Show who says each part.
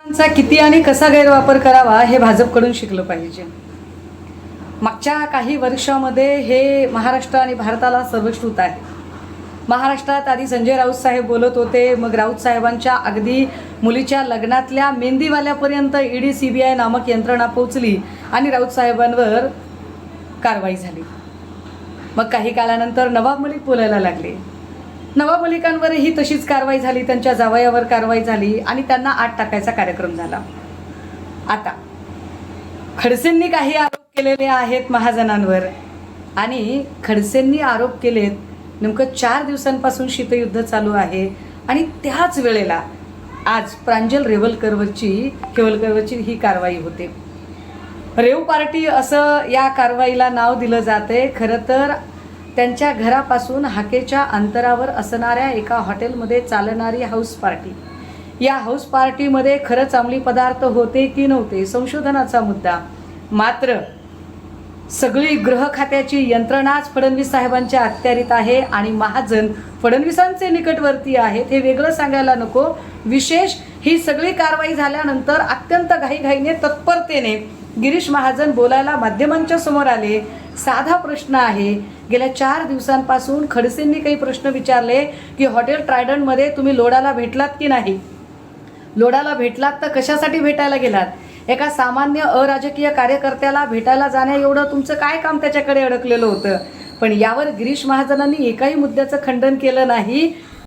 Speaker 1: चा किती आणि कसा गैरवापर करावा हे भाजपकडून शिकलं पाहिजे. मागच्या काही वर्षामध्ये हे महाराष्ट्र आणि भारताला सर्वश्रुत आहे. महाराष्ट्रात आधी संजय राऊत साहेब बोलत होते, मग राऊत साहेबांच्या अगदी मुलीच्या लग्नातल्या मेहंदीवाल्यापर्यंत ईडी CBI नामक यंत्रणा पोचली आणि राऊत साहेबांवर कारवाई झाली. मग काही काळानंतर नवाब मलिक बोलायला लागले. नवाब मलिकांवरही तशीच कारवाई झाली, त्यांच्या जावयावर कारवाई झाली आणि त्यांना आत टाकायचा कार्यक्रम झाला. आता खडसेंनी काही आरोप केलेले आहेत महाजनांवर आणि खडसेंनी आरोप केलेत. नेमकं 4 दिवसांपासून शीतयुद्ध चालू आहे आणि त्याच वेळेला आज प्रांजल केवलकरवरची ही कारवाई होते. रेव पार्टी असं या कारवाईला नाव दिलं जाते. खरं तर त्यांच्या घरापासून हाकेच्या अंतरावर असणाऱ्या एका हॉटेलमध्ये चालणारी हाऊस पार्टी. या हाऊस पार्टीमध्ये खरंच अंमली पदार्थ होते की नव्हते संशोधनाचा मुद्दा. मात्र सगळी गृह खात्याची यंत्रणाच फडणवीस साहेबांच्या अखत्यारीत आहे आणि महाजन फडणवीसांचे निकटवर्ती आहेत. हे वेगळं सांगायला नको. विशेष ही सगळी कारवाई झाल्यानंतर अत्यंत घाईघाईने तत्परतेने गिरीश महाजन बोलायला माध्यमांच्या समोर आले. साधा प्रश्न आहे. गेल्या 4 दिवसांपासून खडसेंनी काही प्रश्न विचारले की हॉटेल ट्रायडंटमध्ये तुम्ही लोढाला भेटलात की नाही, लोढाला भेटलात तर कशासाठी भेटायला गेलात, एका सामान्य अराजकीय कार्यकर्त्याला भेटायला जाण्या एवढं तुमचं काय काम त्याच्याकडे अडकलेलं होतं. पण यावर गिरीश महाजनांनी एकाही मुद्द्याचं खंडन केलं नाही.